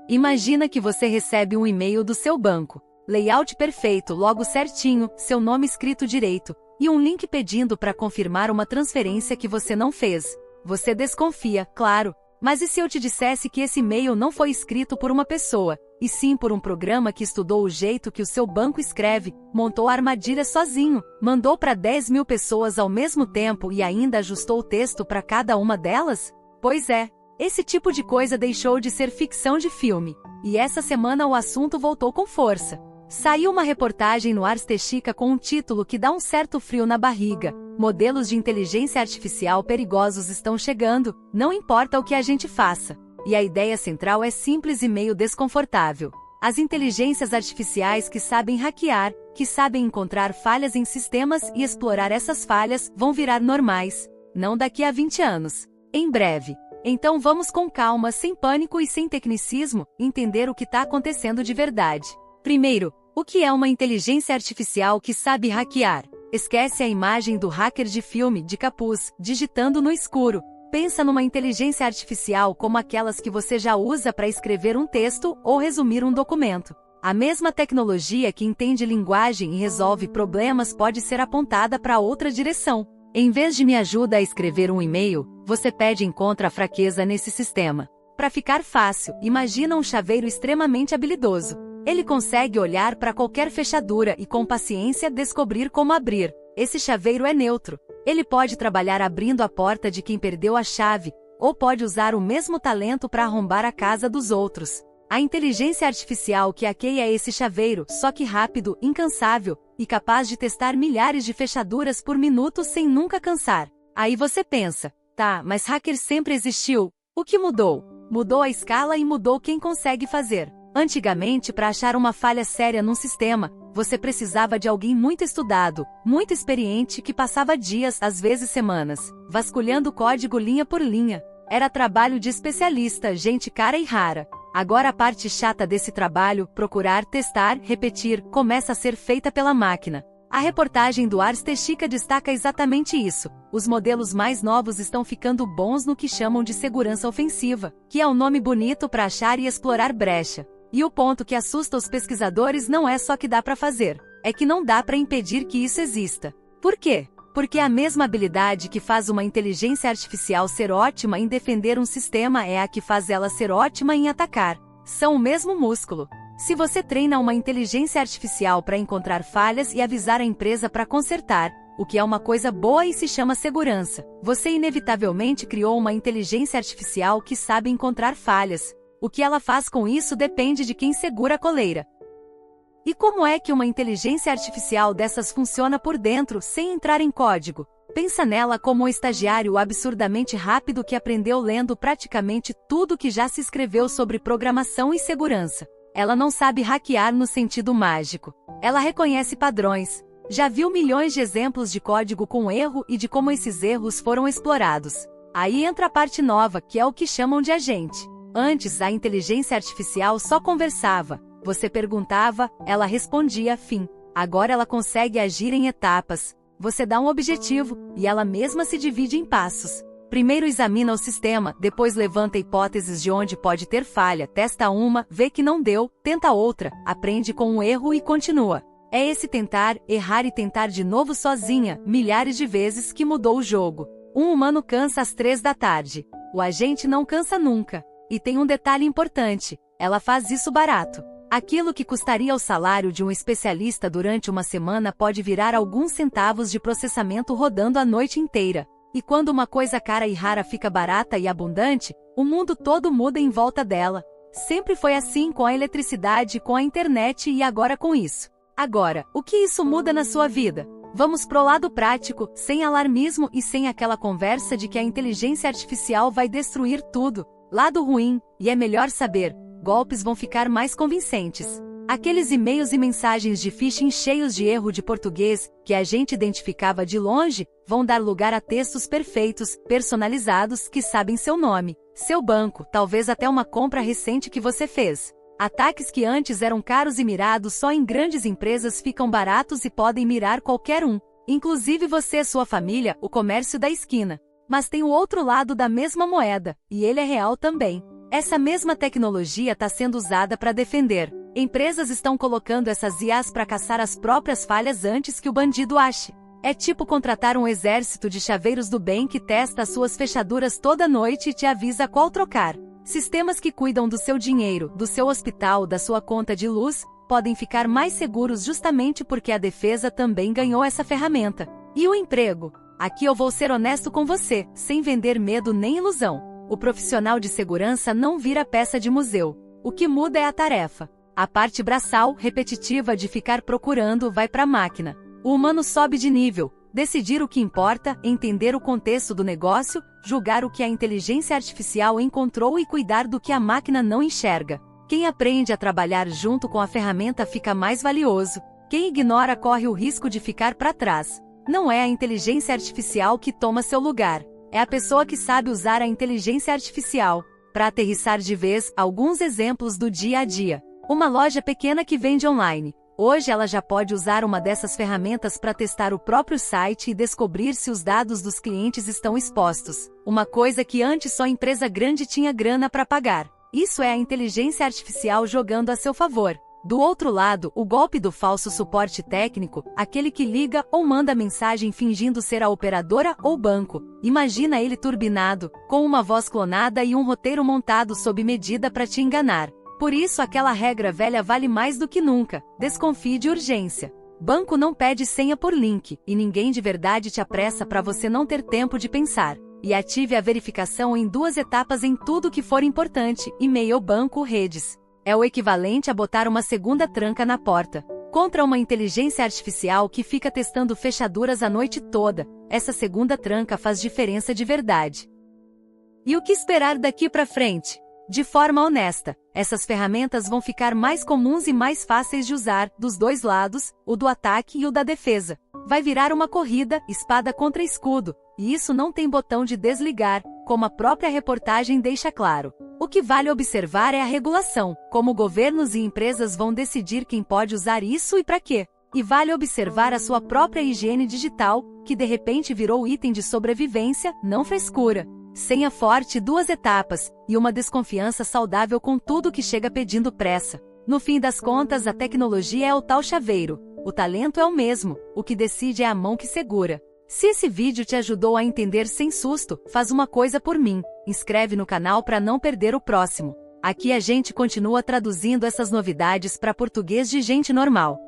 Imagina que você recebe um e-mail do seu banco. Layout perfeito, logo certinho, seu nome escrito direito, e um link pedindo para confirmar uma transferência que você não fez. Você desconfia, claro. Mas e se eu te dissesse que esse e-mail não foi escrito por uma pessoa, e sim por um programa que estudou o jeito que o seu banco escreve, montou a armadilha sozinho, mandou para 10.000 pessoas ao mesmo tempo e ainda ajustou o texto para cada uma delas? Pois é, esse tipo de coisa deixou de ser ficção de filme. E essa semana o assunto voltou com força. Saiu uma reportagem no Ars Technica com um título que dá um certo frio na barriga. Modelos de inteligência artificial perigosos estão chegando, não importa o que a gente faça. E a ideia central é simples e meio desconfortável. As inteligências artificiais que sabem hackear, que sabem encontrar falhas em sistemas e explorar essas falhas, vão virar normais. Não daqui a 20 anos. Em breve. Então vamos com calma, sem pânico e sem tecnicismo, entender o que está acontecendo de verdade. Primeiro, o que é uma inteligência artificial que sabe hackear? Esquece a imagem do hacker de filme, de capuz, digitando no escuro. Pensa numa inteligência artificial como aquelas que você já usa para escrever um texto ou resumir um documento. A mesma tecnologia que entende linguagem e resolve problemas pode ser apontada para outra direção. Em vez de me ajuda a escrever um e-mail, você pede e encontra a fraqueza nesse sistema. Para ficar fácil, imagina um chaveiro extremamente habilidoso. Ele consegue olhar para qualquer fechadura e com paciência descobrir como abrir. Esse chaveiro é neutro. Ele pode trabalhar abrindo a porta de quem perdeu a chave, ou pode usar o mesmo talento para arrombar a casa dos outros. A inteligência artificial que hackeia esse chaveiro, só que rápido, incansável, e capaz de testar milhares de fechaduras por minuto sem nunca cansar. Aí você pensa, tá, mas hacker sempre existiu. O que mudou? Mudou a escala e mudou quem consegue fazer. Antigamente, para achar uma falha séria num sistema, você precisava de alguém muito estudado, muito experiente que passava dias, às vezes semanas, vasculhando o código linha por linha. Era trabalho de especialista, gente cara e rara. Agora a parte chata desse trabalho, procurar, testar, repetir, começa a ser feita pela máquina. A reportagem do Ars Technica destaca exatamente isso. Os modelos mais novos estão ficando bons no que chamam de segurança ofensiva, que é um nome bonito para achar e explorar brecha. E o ponto que assusta os pesquisadores não é só que dá para fazer, é que não dá para impedir que isso exista. Por quê? Porque a mesma habilidade que faz uma inteligência artificial ser ótima em defender um sistema é a que faz ela ser ótima em atacar. São o mesmo músculo. Se você treina uma inteligência artificial para encontrar falhas e avisar a empresa para consertar, o que é uma coisa boa e se chama segurança, você inevitavelmente criou uma inteligência artificial que sabe encontrar falhas. O que ela faz com isso depende de quem segura a coleira. E como é que uma inteligência artificial dessas funciona por dentro, sem entrar em código? Pensa nela como um estagiário absurdamente rápido que aprendeu lendo praticamente tudo que já se escreveu sobre programação e segurança. Ela não sabe hackear no sentido mágico. Ela reconhece padrões. Já viu milhões de exemplos de código com erro e de como esses erros foram explorados. Aí entra a parte nova, que é o que chamam de agente. Antes, a inteligência artificial só conversava. Você perguntava, ela respondia, fim. Agora ela consegue agir em etapas. Você dá um objetivo, e ela mesma se divide em passos. Primeiro examina o sistema, depois levanta hipóteses de onde pode ter falha, testa uma, vê que não deu, tenta outra, aprende com um erro e continua. É esse tentar, errar e tentar de novo sozinha, milhares de vezes, que mudou o jogo. Um humano cansa às 3 da tarde. O agente não cansa nunca. E tem um detalhe importante, ela faz isso barato. Aquilo que custaria o salário de um especialista durante uma semana pode virar alguns centavos de processamento rodando a noite inteira. E quando uma coisa cara e rara fica barata e abundante, o mundo todo muda em volta dela. Sempre foi assim com a eletricidade, com a internet e agora com isso. Agora, o que isso muda na sua vida? Vamos pro lado prático, sem alarmismo e sem aquela conversa de que a inteligência artificial vai destruir tudo. Lado ruim, e é melhor saber, golpes vão ficar mais convincentes. Aqueles e-mails e mensagens de phishing cheios de erro de português, que a gente identificava de longe, vão dar lugar a textos perfeitos, personalizados, que sabem seu nome, seu banco, talvez até uma compra recente que você fez. Ataques que antes eram caros e mirados só em grandes empresas ficam baratos e podem mirar qualquer um, inclusive você, sua família, o comércio da esquina. Mas tem o outro lado da mesma moeda, e ele é real também. Essa mesma tecnologia está sendo usada para defender. Empresas estão colocando essas IAs para caçar as próprias falhas antes que o bandido ache. É tipo contratar um exército de chaveiros do bem que testa as suas fechaduras toda noite e te avisa qual trocar. Sistemas que cuidam do seu dinheiro, do seu hospital, da sua conta de luz, podem ficar mais seguros justamente porque a defesa também ganhou essa ferramenta. E o emprego? Aqui eu vou ser honesto com você, sem vender medo nem ilusão. O profissional de segurança não vira peça de museu. O que muda é a tarefa. A parte braçal, repetitiva de ficar procurando, vai para a máquina. O humano sobe de nível, decidir o que importa, entender o contexto do negócio, julgar o que a inteligência artificial encontrou e cuidar do que a máquina não enxerga. Quem aprende a trabalhar junto com a ferramenta fica mais valioso. Quem ignora corre o risco de ficar para trás. Não é a inteligência artificial que toma seu lugar. É a pessoa que sabe usar a inteligência artificial. Para aterrissar de vez, alguns exemplos do dia a dia. Uma loja pequena que vende online. Hoje ela já pode usar uma dessas ferramentas para testar o próprio site e descobrir se os dados dos clientes estão expostos. Uma coisa que antes só empresa grande tinha grana para pagar. Isso é a inteligência artificial jogando a seu favor. Do outro lado, o golpe do falso suporte técnico, aquele que liga ou manda mensagem fingindo ser a operadora ou banco. Imagina ele turbinado, com uma voz clonada e um roteiro montado sob medida para te enganar. Por isso aquela regra velha vale mais do que nunca. Desconfie de urgência. Banco não pede senha por link, e ninguém de verdade te apressa para você não ter tempo de pensar. E ative a verificação em 2 etapas em tudo que for importante, e-mail, banco, redes. É o equivalente a botar uma segunda tranca na porta. Contra uma inteligência artificial que fica testando fechaduras a noite toda, essa segunda tranca faz diferença de verdade. E o que esperar daqui para frente? De forma honesta, essas ferramentas vão ficar mais comuns e mais fáceis de usar, dos dois lados, o do ataque e o da defesa. Vai virar uma corrida, espada contra escudo, e isso não tem botão de desligar, como a própria reportagem deixa claro. O que vale observar é a regulação, como governos e empresas vão decidir quem pode usar isso e para quê. E vale observar a sua própria higiene digital, que de repente virou item de sobrevivência, não frescura. Senha forte, 2 etapas, e uma desconfiança saudável com tudo que chega pedindo pressa. No fim das contas, a tecnologia é o tal chaveiro. O talento é o mesmo, o que decide é a mão que segura. Se esse vídeo te ajudou a entender sem susto, faz uma coisa por mim. Inscreve no canal para não perder o próximo. Aqui a gente continua traduzindo essas novidades para português de gente normal.